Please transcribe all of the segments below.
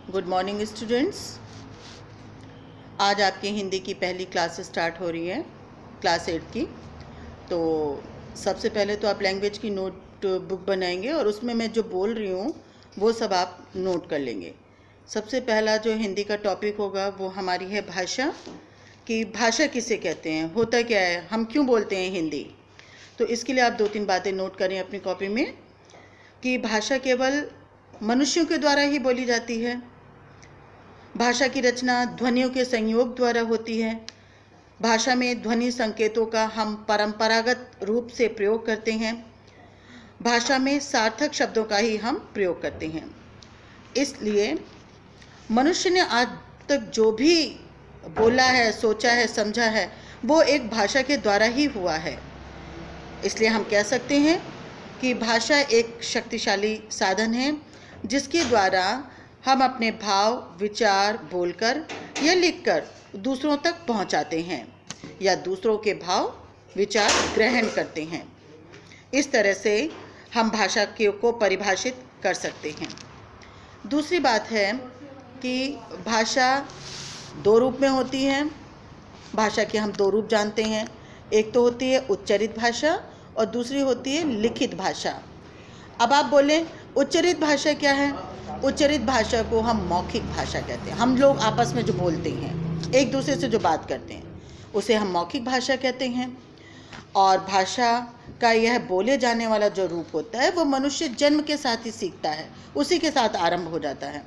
Good morning students. आज आपकी हिंदी की पहली क्लास स्टार्ट हो रही है, क्लास 8 की। तो सबसे पहले तो आप लैंग्वेज की नोट बुक बनाएंगे और उसमें मैं जो बोल रही हूँ वो सब आप नोट कर लेंगे। सबसे पहला जो हिंदी का टॉपिक होगा वो हमारी है भाषा, कि भाषा किसे कहते हैं, होता क्या है, हम क्यों बोलते हैं हिंदी। तो इसके लिए आप 2-3 बातें नोट करें अपनी कॉपी में, कि भाषा केवल मनुष्यों के द्वारा ही बोली जाती है। भाषा की रचना ध्वनियों के संयोग द्वारा होती है। भाषा में ध्वनि संकेतों का हम परंपरागत रूप से प्रयोग करते हैं। भाषा में सार्थक शब्दों का ही हम प्रयोग करते हैं। इसलिए मनुष्य ने आज तक जो भी बोला है, सोचा है, समझा है, वो एक भाषा के द्वारा ही हुआ है। इसलिए हम कह सकते हैं कि भाषा एक शक्तिशाली साधन है जिसके द्वारा हम अपने भाव, विचार बोलकर या लिखकर दूसरों तक पहुंचाते हैं या दूसरों के भाव, विचार ग्रहण करते हैं। इस तरह से हम भाषा को परिभाषित कर सकते हैं। दूसरी बात है कि भाषा 2 रूप में होती है। भाषा के हम 2 रूप जानते हैं, एक तो होती है उच्चरित भाषा और दूसरी होती है लिखित भाषा। अब आप बोलें उच्चरित भाषा क्या है? उच्चरित भाषा को हम मौखिक भाषा कहते हैं। हम लोग आपस में जो बोलते हैं, एक दूसरे से जो बात करते हैं, उसे हम मौखिक भाषा कहते हैं। और भाषा का यह बोले जाने वाला जो रूप होता है वो मनुष्य जन्म के साथ ही सीखता है, उसी के साथ आरंभ हो जाता है।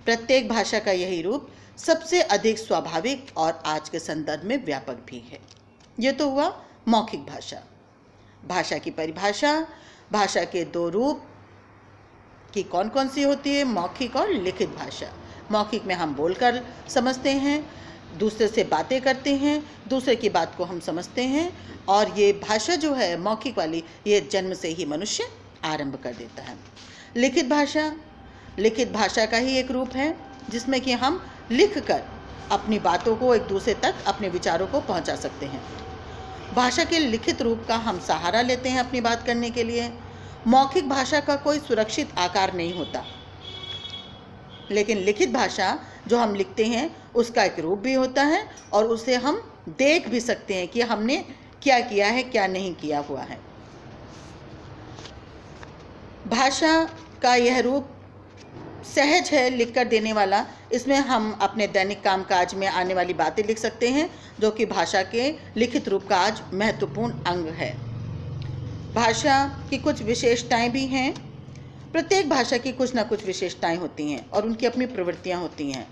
प्रत्येक भाषा का यही रूप सबसे अधिक स्वाभाविक और आज के संदर्भ में व्यापक भी है। ये तो हुआ मौखिक भाषा। भाषा की परिभाषा, भाषा के 2 रूप कि कौन कौन सी होती है, मौखिक और लिखित भाषा। मौखिक में हम बोलकर समझते हैं, दूसरे से बातें करते हैं, दूसरे की बात को हम समझते हैं। और ये भाषा जो है मौखिक वाली, ये जन्म से ही मनुष्य आरंभ कर देता है। लिखित भाषा, लिखित भाषा का ही एक रूप है जिसमें कि हम लिख कर अपनी बातों को एक दूसरे तक, अपने विचारों को पहुंचा सकते हैं। भाषा के लिखित रूप का हम सहारा लेते हैं अपनी बात करने के लिए। मौखिक भाषा का कोई सुरक्षित आकार नहीं होता, लेकिन लिखित भाषा जो हम लिखते हैं उसका एक रूप भी होता है और उसे हम देख भी सकते हैं कि हमने क्या किया है, क्या नहीं किया हुआ है। भाषा का यह रूप सहज है, लिखकर देने वाला। इसमें हम अपने दैनिक कामकाज में आने वाली बातें लिख सकते हैं, जो कि भाषा के लिखित रूप का आज महत्वपूर्ण अंग है। भाषा की कुछ विशेषताएं भी हैं। प्रत्येक भाषा की कुछ ना कुछ विशेषताएं होती हैं और उनकी अपनी प्रवृत्तियां होती हैं।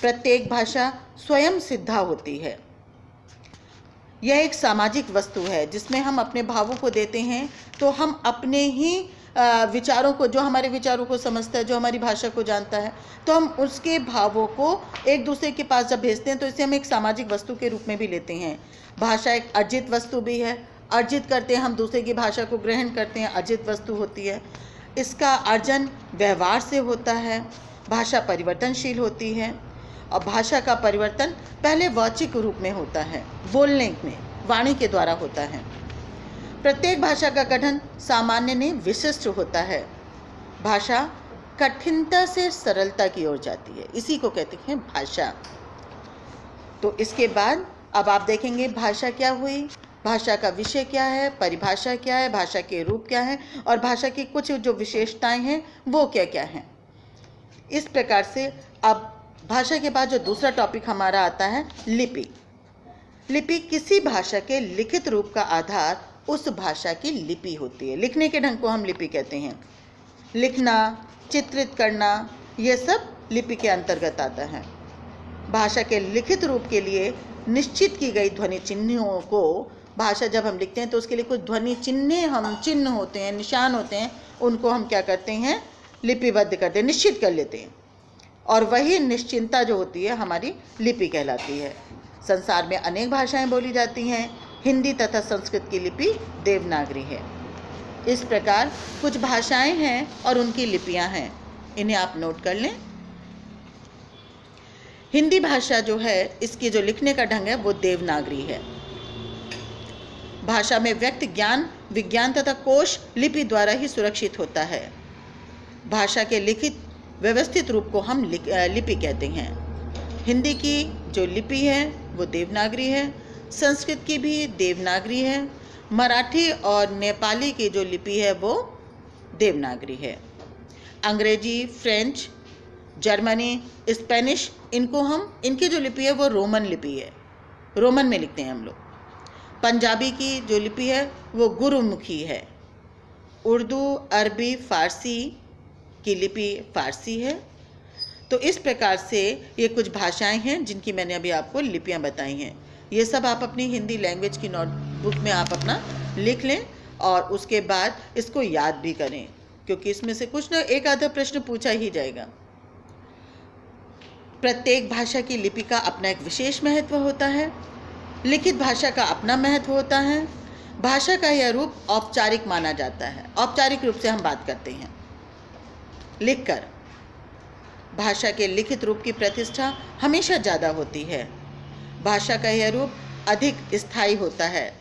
प्रत्येक भाषा स्वयं सिद्धा होती है। यह एक सामाजिक वस्तु है जिसमें हम अपने भावों को देते हैं, तो हम अपने ही विचारों को, जो हमारे विचारों को समझता है, जो हमारी भाषा को जानता है, तो हम उसके भावों को एक दूसरे के पास जब भेजते हैं तो इसे हम एक सामाजिक वस्तु के रूप में भी लेते हैं। भाषा एक अर्जित वस्तु भी है। अर्जित करते हैं हम, दूसरे की भाषा को ग्रहण करते हैं, अर्जित वस्तु होती है। इसका अर्जन व्यवहार से होता है। भाषा परिवर्तनशील होती है और भाषा का परिवर्तन पहले वाचिक रूप में होता है, बोलने में, वाणी के द्वारा होता है। प्रत्येक भाषा का गठन सामान्य नहीं विशिष्ट होता है। भाषा कठिनता से सरलता की ओर जाती है, इसी को कहते हैं भाषा। तो इसके बाद अब आप देखेंगे भाषा क्या हुई, भाषा का विषय क्या है, परिभाषा क्या है, भाषा के रूप क्या है और भाषा की कुछ जो विशेषताएं हैं वो क्या क्या हैं। इस प्रकार से अब भाषा के बाद जो दूसरा टॉपिक हमारा आता है लिपि। लिपि किसी भाषा के लिखित रूप का आधार उस भाषा की लिपि होती है। लिखने के ढंग को हम लिपि कहते हैं। लिखना, चित्रित करना, ये सब लिपि के अंतर्गत आता है। भाषा के लिखित रूप के लिए निश्चित की गई ध्वनि चिन्हों को, भाषा जब हम लिखते हैं तो उसके लिए कुछ ध्वनि चिन्ह होते हैं, निशान होते हैं, उनको हम क्या करते हैं, लिपिबद्ध करते हैं, निश्चित कर लेते हैं। और वही निश्चिंतता जो होती है हमारी लिपि कहलाती है। संसार में अनेक भाषाएं बोली जाती हैं। हिंदी तथा संस्कृत की लिपि देवनागरी है। इस प्रकार कुछ भाषाएं हैं और उनकी लिपियां हैं, इन्हें आप नोट कर लें। हिंदी भाषा जो है, इसकी जो लिखने का ढंग है वो देवनागरी है। भाषा में व्यक्त ज्ञान, विज्ञान तथा कोश लिपि द्वारा ही सुरक्षित होता है। भाषा के लिखित व्यवस्थित रूप को हम लिपि कहते हैं। हिंदी की जो लिपि है वो देवनागरी है, संस्कृत की भी देवनागरी है, मराठी और नेपाली की जो लिपि है वो देवनागरी है। अंग्रेजी, फ्रेंच, जर्मनी, स्पेनिश, इनकी जो लिपि है वो रोमन लिपि है, रोमन में लिखते हैं हम लोग। पंजाबी की जो लिपि है वो गुरुमुखी है। उर्दू, अरबी, फ़ारसी की लिपि फ़ारसी है। तो इस प्रकार से ये कुछ भाषाएं हैं जिनकी मैंने अभी आपको लिपियां बताई हैं। ये सब आप अपनी हिंदी लैंग्वेज की नोटबुक में आप अपना लिख लें और उसके बाद इसको याद भी करें, क्योंकि इसमें से कुछ ना एक आधा प्रश्न पूछा ही जाएगा। प्रत्येक भाषा की लिपि का अपना एक विशेष महत्व होता है। लिखित भाषा का अपना महत्व होता है। भाषा का यह रूप औपचारिक माना जाता है। औपचारिक रूप से हम बात करते हैं लिखकर। भाषा के लिखित रूप की प्रतिष्ठा हमेशा ज़्यादा होती है। भाषा का यह रूप अधिक स्थायी होता है।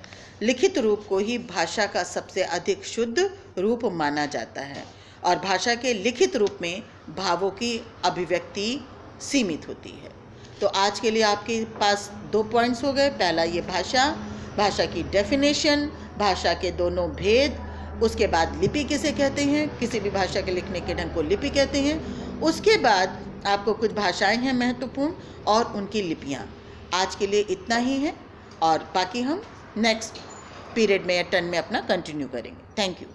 लिखित रूप को ही भाषा का सबसे अधिक शुद्ध रूप माना जाता है और भाषा के लिखित रूप में भावों की अभिव्यक्ति सीमित होती है। तो आज के लिए आपके पास 2 पॉइंट्स हो गए। पहला ये भाषा की डेफिनेशन, भाषा के दोनों भेद, उसके बाद लिपि किसे कहते हैं, किसी भी भाषा के लिखने के ढंग को लिपि कहते हैं। उसके बाद आपको कुछ भाषाएं हैं महत्वपूर्ण और उनकी लिपियां। आज के लिए इतना ही है और बाकी हम नेक्स्ट पीरियड में या टर्न में अपना कंटिन्यू करेंगे। Thank you.